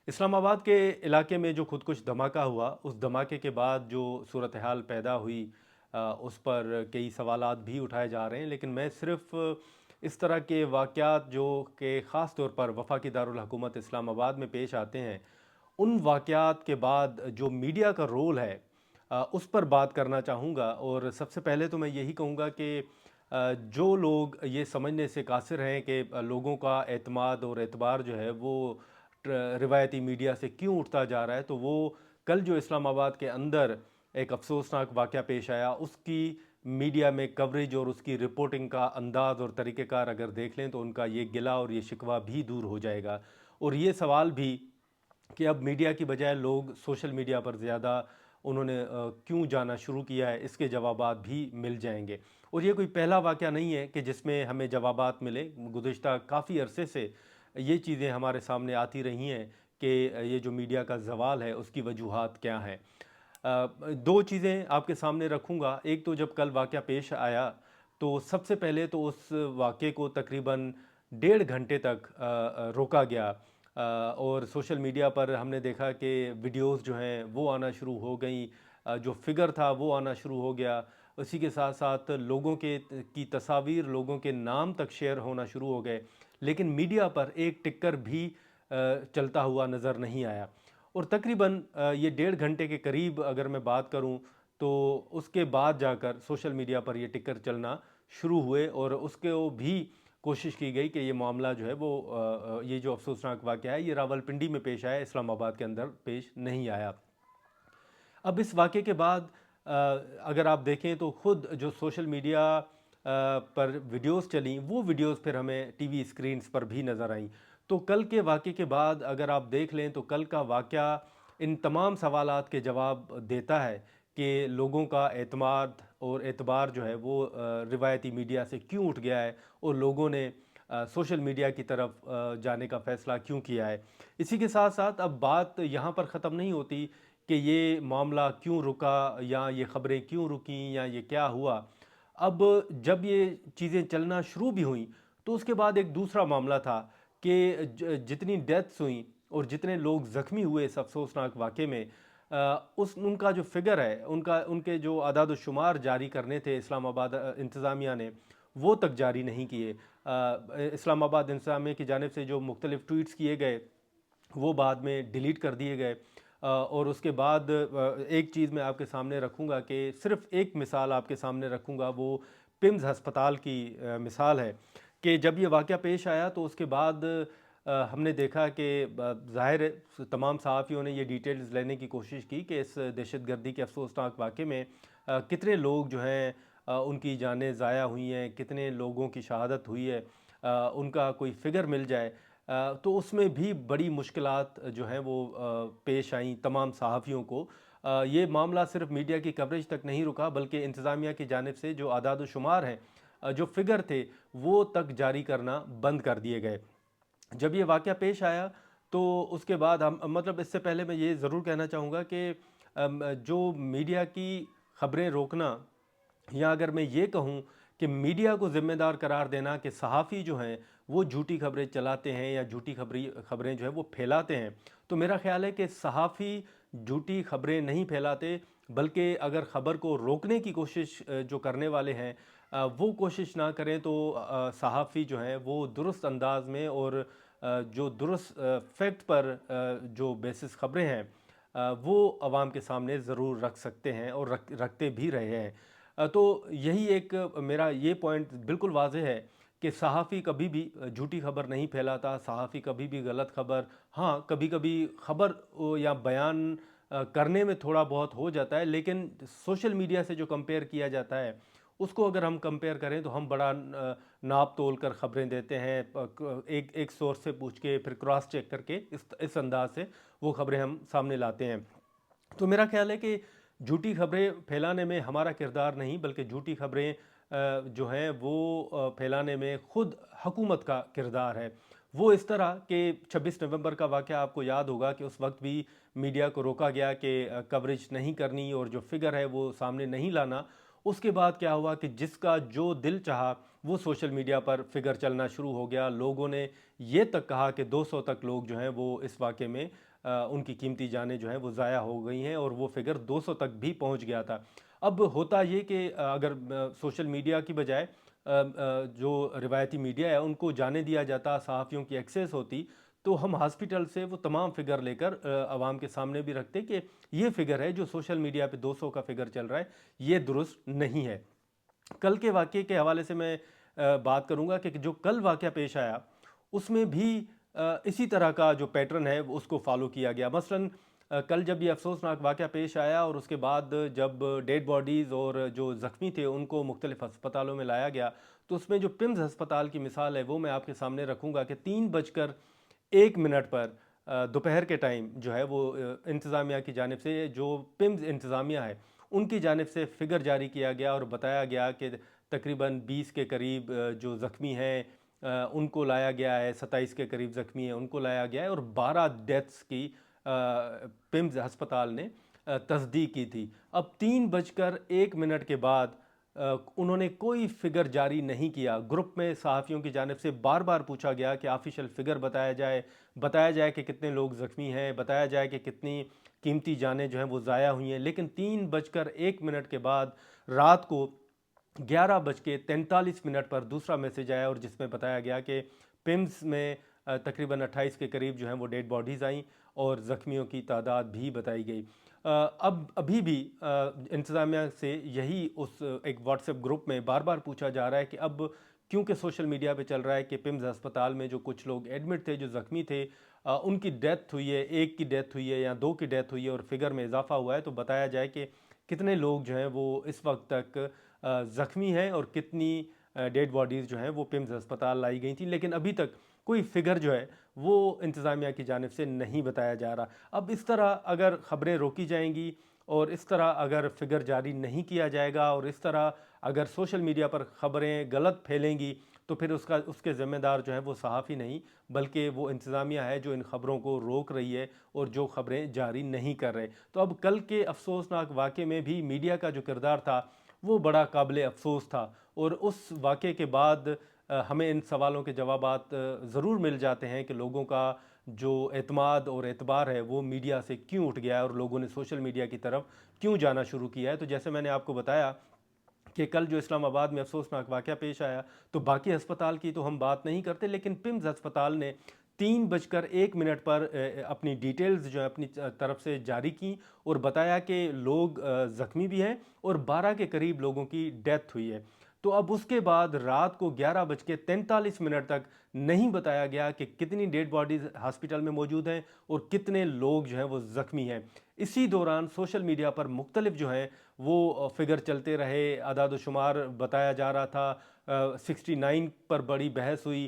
اسلام آباد کے علاقے میں جو خود کش دھماکہ ہوا، اس دھماکے کے بعد جو صورتحال پیدا ہوئی، اس پر کئی سوالات بھی اٹھائے جا رہے ہیں، لیکن میں صرف اس طرح کے واقعات جو کہ خاص طور پر وفاقی دارالحکومت اسلام آباد میں پیش آتے ہیں، ان واقعات کے بعد جو میڈیا کا رول ہے اس پر بات کرنا چاہوں گا۔ اور سب سے پہلے تو میں یہی کہوں گا کہ جو لوگ یہ سمجھنے سے قاصر ہیں کہ لوگوں کا اعتماد اور اعتبار جو ہے وہ روایتی میڈیا سے کیوں اٹھتا جا رہا ہے، تو وہ کل جو اسلام آباد کے اندر ایک افسوسناک واقعہ پیش آیا، اس کی میڈیا میں کوریج اور اس کی رپورٹنگ کا انداز اور طریقہ کار اگر دیکھ لیں تو ان کا یہ گلہ اور یہ شکوہ بھی دور ہو جائے گا۔ اور یہ سوال بھی کہ اب میڈیا کی بجائے لوگ سوشل میڈیا پر زیادہ انہوں نے کیوں جانا شروع کیا ہے، اس کے جوابات بھی مل جائیں گے۔ اور یہ کوئی پہلا واقعہ نہیں ہے کہ جس میں ہمیں جوابات ملے، گزشتہ کافی عرصے سے یہ چیزیں ہمارے سامنے آتی رہی ہیں کہ یہ جو میڈیا کا زوال ہے اس کی وجوہات کیا ہیں۔ دو چیزیں آپ کے سامنے رکھوں گا۔ ایک تو جب کل واقعہ پیش آیا تو سب سے پہلے تو اس واقعے کو تقریباً 1.5 گھنٹے تک روکا گیا، اور سوشل میڈیا پر ہم نے دیکھا کہ ویڈیوز جو ہیں وہ آنا شروع ہو گئیں، جو فگر تھا وہ آنا شروع ہو گیا، اسی کے ساتھ ساتھ لوگوں کی تصاویر، لوگوں کے نام تک شیئر ہونا شروع ہو گئے، لیکن میڈیا پر ایک ٹکر بھی چلتا ہوا نظر نہیں آیا۔ اور تقریباً یہ 1.5 گھنٹے کے قریب اگر میں بات کروں تو اس کے بعد جا کر سوشل میڈیا پر یہ ٹکر چلنا شروع ہوئے، اور اس کو بھی کوشش کی گئی کہ یہ معاملہ جو ہے وہ یہ جو افسوسناک واقعہ ہے یہ راولپنڈی میں پیش آیا، اسلام آباد کے اندر پیش نہیں آیا۔ اب اس واقعے کے بعد اگر آپ دیکھیں تو خود جو سوشل میڈیا پر ویڈیوز چلیں، وہ ویڈیوز پھر ہمیں ٹی وی اسکرینز پر بھی نظر آئیں۔ تو کل کے واقعے کے بعد اگر آپ دیکھ لیں تو کل کا واقعہ ان تمام سوالات کے جواب دیتا ہے کہ لوگوں کا اعتماد اور اعتبار جو ہے وہ روایتی میڈیا سے کیوں اٹھ گیا ہے، اور لوگوں نے سوشل میڈیا کی طرف جانے کا فیصلہ کیوں کیا ہے۔ اسی کے ساتھ ساتھ اب بات یہاں پر ختم نہیں ہوتی کہ یہ معاملہ کیوں رکا، یا یہ خبریں کیوں رکیں، یا یہ کیا ہوا۔ اب جب یہ چیزیں چلنا شروع بھی ہوئیں تو اس کے بعد ایک دوسرا معاملہ تھا کہ جتنی ڈیتھس ہوئیں اور جتنے لوگ زخمی ہوئے اس افسوسناک واقعے میں، ان کا جو فگر ہے، ان کے جو اعداد و شمار جاری کرنے تھے اسلام آباد انتظامیہ نے، وہ تک جاری نہیں کیے۔ اسلام آباد انتظامیہ کی جانب سے جو مختلف ٹویٹس کیے گئے وہ بعد میں ڈیلیٹ کر دیے گئے۔ اور اس کے بعد ایک چیز میں آپ کے سامنے رکھوں گا کہ صرف ایک مثال آپ کے سامنے رکھوں گا، وہ پمز ہسپتال کی مثال ہے کہ جب یہ واقعہ پیش آیا تو اس کے بعد ہم نے دیکھا کہ ظاہر ہے تمام صحافیوں نے یہ ڈیٹیلز لینے کی کوشش کی کہ اس دہشت گردی کے افسوسناک واقعے میں کتنے لوگ جو ہیں ان کی جانیں ضائع ہوئی ہیں، کتنے لوگوں کی شہادت ہوئی ہے، ان کا کوئی فگر مل جائے۔ تو اس میں بھی بڑی مشکلات جو ہیں وہ پیش آئیں تمام صحافیوں کو۔ یہ معاملہ صرف میڈیا کی کوریج تک نہیں رکا، بلکہ انتظامیہ کی جانب سے جو اعداد و شمار ہیں، جو فگر تھے وہ تک جاری کرنا بند کر دیے گئے۔ جب یہ واقعہ پیش آیا تو اس کے بعد مطلب اس سے پہلے میں یہ ضرور کہنا چاہوں گا کہ جو میڈیا کی خبریں روکنا، یا اگر میں یہ کہوں کہ میڈیا کو ذمہ دار قرار دینا کہ صحافی جو ہیں وہ جھوٹی خبریں چلاتے ہیں یا جھوٹی خبریں جو ہیں وہ پھیلاتے ہیں، تو میرا خیال ہے کہ صحافی جھوٹی خبریں نہیں پھیلاتے، بلکہ اگر خبر کو روکنے کی کوشش جو کرنے والے ہیں وہ کوشش نہ کریں تو صحافی جو ہیں وہ درست انداز میں اور جو درست فیکٹ پر جو بیسس خبریں ہیں وہ عوام کے سامنے ضرور رکھ سکتے ہیں، اور رکھتے بھی رہے ہیں۔ تو یہی ایک میرا یہ پوائنٹ بالکل واضح ہے کہ صحافی کبھی بھی جھوٹی خبر نہیں پھیلاتا، صحافی کبھی بھی غلط خبر، ہاں کبھی کبھی خبر یا بیان کرنے میں تھوڑا بہت ہو جاتا ہے، لیکن سوشل میڈیا سے جو کمپیئر کیا جاتا ہے اس کو اگر ہم کمپیئر کریں تو ہم بڑا ناپ تول کر خبریں دیتے ہیں، ایک سورس سے پوچھ کے پھر کراس چیک کر کے اس انداز سے وہ خبریں ہم سامنے لاتے ہیں۔ تو میرا خیال ہے کہ جھوٹی خبریں پھیلانے میں ہمارا کردار نہیں، بلکہ جھوٹی خبریں جو ہیں وہ پھیلانے میں خود حکومت کا کردار ہے۔ وہ اس طرح کہ 26 نومبر کا واقعہ آپ کو یاد ہوگا کہ اس وقت بھی میڈیا کو روکا گیا کہ کوریج نہیں کرنی اور جو فگر ہے وہ سامنے نہیں لانا، اس کے بعد کیا ہوا کہ جس کا جو دل چاہا وہ سوشل میڈیا پر فگر چلنا شروع ہو گیا. لوگوں نے یہ تک کہا کہ 200 تک لوگ جو ہیں وہ اس واقعے میں ان کی قیمتی جانیں جو ہیں وہ ضائع ہو گئی ہیں, اور وہ فگر 200 تک بھی پہنچ گیا تھا. اب ہوتا یہ کہ اگر سوشل میڈیا کی بجائے جو روایتی میڈیا ہے ان کو جانے دیا جاتا, صحافیوں کی ایکسیس ہوتی, تو ہم ہاسپٹل سے وہ تمام فگر لے کر عوام کے سامنے بھی رکھتے کہ یہ فگر ہے جو سوشل میڈیا پہ 200 کا فگر چل رہا ہے, یہ درست نہیں ہے. کل کے واقعے کے حوالے سے میں بات کروں گا کہ جو کل واقعہ پیش آیا اس میں بھی اسی طرح کا جو پیٹرن ہے اس کو فالو کیا گیا. مثلاً کل جب یہ افسوسناک واقعہ پیش آیا اور اس کے بعد جب ڈیڈ باڈیز اور جو زخمی تھے ان کو مختلف ہسپتالوں میں لایا گیا, تو اس میں جو پمز ہسپتال کی مثال ہے وہ میں آپ کے سامنے رکھوں گا کہ 3:01 پر دوپہر کے ٹائم جو ہے وہ انتظامیہ کی جانب سے, جو پمز انتظامیہ ہے ان کی جانب سے فگر جاری کیا گیا اور بتایا گیا کہ تقریباً 20 کے قریب جو زخمی ہیں ان کو لایا گیا ہے, 27 کے قریب زخمی ہیں ان کو لایا گیا ہے, اور 12 ڈیتھس کی پمز ہسپتال نے تصدیق کی تھی. اب 3:01 کے بعد انہوں نے کوئی فگر جاری نہیں کیا. گروپ میں صحافیوں کی جانب سے بار بار پوچھا گیا کہ آفیشیل فگر بتایا جائے کہ کتنے لوگ زخمی ہیں, بتایا جائے کہ کتنی قیمتی جانیں جو ہیں وہ ضائع ہوئی ہیں. لیکن 3:01 کے بعد رات کو 11:43 پر دوسرا میسج آیا, اور جس میں بتایا گیا کہ پمز میں تقریباً 28 کے قریب جو ہیں وہ ڈیڈ باڈیز آئیں اور زخمیوں کی تعداد بھی بتائی گئی. ابھی بھی انتظامیہ سے یہی اس ایک واٹس ایپ گروپ میں بار بار پوچھا جا رہا ہے کہ اب کیونکہ سوشل میڈیا پہ چل رہا ہے کہ پمز ہسپتال میں جو کچھ لوگ ایڈمٹ تھے جو زخمی تھے ان کی ڈیتھ ہوئی ہے, ایک کی ڈیتھ ہوئی ہے یا 2 کی ڈیتھ ہوئی ہے اور فگر میں اضافہ ہوا ہے, تو بتایا جائے کہ کتنے لوگ جو ہیں وہ اس وقت تک زخمی ہیں اور کتنی ڈیڈ باڈیز جو ہیں وہ پمز ہسپتال لائی گئی تھیں. لیکن ابھی تک کوئی فگر جو ہے وہ انتظامیہ کی جانب سے نہیں بتایا جا رہا. اب اس طرح اگر خبریں روکی جائیں گی اور اس طرح اگر فگر جاری نہیں کیا جائے گا اور اس طرح اگر سوشل میڈیا پر خبریں غلط پھیلیں گی, تو پھر اس کے ذمہ دار جو ہے وہ صحافی نہیں بلکہ وہ انتظامیہ ہے جو ان خبروں کو روک رہی ہے اور جو خبریں جاری نہیں کر رہے. تو اب کل کے افسوسناک واقعے میں بھی میڈیا کا جو کردار تھا وہ بڑا قابل افسوس تھا, اور اس واقعے کے بعد ہمیں ان سوالوں کے جوابات ضرور مل جاتے ہیں کہ لوگوں کا جو اعتماد اور اعتبار ہے وہ میڈیا سے کیوں اٹھ گیا ہے اور لوگوں نے سوشل میڈیا کی طرف کیوں جانا شروع کیا ہے. تو جیسے میں نے آپ کو بتایا کہ کل جو اسلام آباد میں افسوسناک واقعہ پیش آیا, تو باقی ہسپتال کی تو ہم بات نہیں کرتے, لیکن پمز ہسپتال نے 3:01 پر اپنی ڈیٹیلز جو ہے اپنی طرف سے جاری کی اور بتایا کہ لوگ زخمی بھی ہیں اور 12 کے قریب لوگوں کی ڈیتھ ہوئی ہے. تو اب اس کے بعد رات کو 11:43 تک نہیں بتایا گیا کہ کتنی ڈیڈ باڈیز ہاسپٹل میں موجود ہیں اور کتنے لوگ جو ہیں وہ زخمی ہیں. اسی دوران سوشل میڈیا پر مختلف جو ہیں وہ فگر چلتے رہے, اعداد و شمار بتایا جا رہا تھا, 69 پر بڑی بحث ہوئی.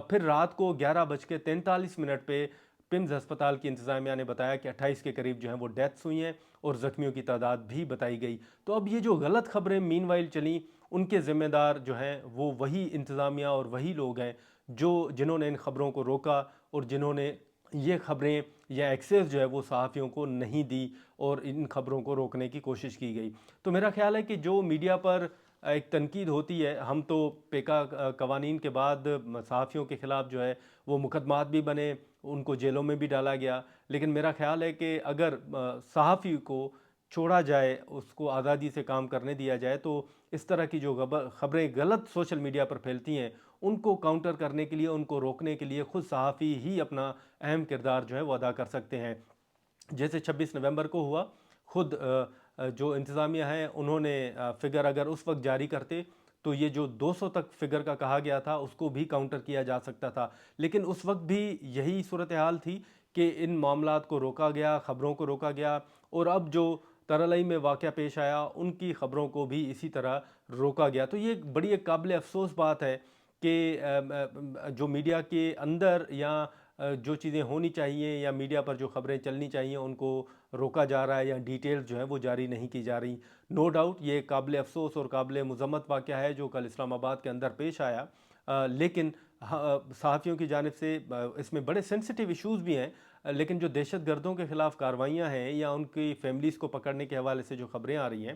پھر رات کو 11:43 پہ پمز ہسپتال کی انتظامیہ نے بتایا کہ 28 کے قریب جو ہیں وہ ڈیتھس ہوئی ہیں اور زخمیوں کی تعداد بھی بتائی گئی. تو اب یہ جو غلط خبریں مین وائل چلیں ان کے ذمہ دار جو ہیں وہ وہی انتظامیہ اور وہی لوگ ہیں جنہوں نے ان خبروں کو روکا اور جنہوں نے یہ خبریں یا ایکسیس جو ہے وہ صحافیوں کو نہیں دی اور ان خبروں کو روکنے کی کوشش کی گئی. تو میرا خیال ہے کہ جو میڈیا پر ایک تنقید ہوتی ہے, ہم تو پیکا قوانین کے بعد صحافیوں کے خلاف جو ہے وہ مقدمات بھی بنے, ان کو جیلوں میں بھی ڈالا گیا, لیکن میرا خیال ہے کہ اگر صحافی کو چھوڑا جائے, اس کو آزادی سے کام کرنے دیا جائے, تو اس طرح کی جو خبریں غلط سوشل میڈیا پر پھیلتی ہیں ان کو کاؤنٹر کرنے کے لیے, ان کو روکنے کے لیے خود صحافی ہی اپنا اہم کردار جو ہے وہ ادا کر سکتے ہیں. جیسے 26 نومبر کو ہوا, خود جو انتظامیہ ہیں انہوں نے فگر اگر اس وقت جاری کرتے تو یہ جو 200 تک فگر کا کہا گیا تھا اس کو بھی کاؤنٹر کیا جا سکتا تھا, لیکن اس وقت بھی یہی صورتحال تھی کہ ان معاملات کو روکا گیا, خبروں کو روکا گیا, اور اب جو ترلائی میں واقعہ پیش آیا ان کی خبروں کو بھی اسی طرح روکا گیا. تو یہ بڑی ایک قابل افسوس بات ہے کہ جو میڈیا کے اندر یا جو چیزیں ہونی چاہیے یا میڈیا پر جو خبریں چلنی چاہیے ان کو روکا جا رہا ہے یا ڈیٹیلز جو ہے وہ جاری نہیں کی جا رہی. نو ڈاؤٹ یہ قابل افسوس اور قابل مذمت واقعہ ہے جو کل اسلام آباد کے اندر پیش آیا, لیکن صحافیوں کی جانب سے اس میں بڑے سینسٹیو ایشوز بھی ہیں, لیکن جو دہشت گردوں کے خلاف کارروائیاں ہیں یا ان کی فیملیز کو پکڑنے کے حوالے سے جو خبریں آ رہی ہیں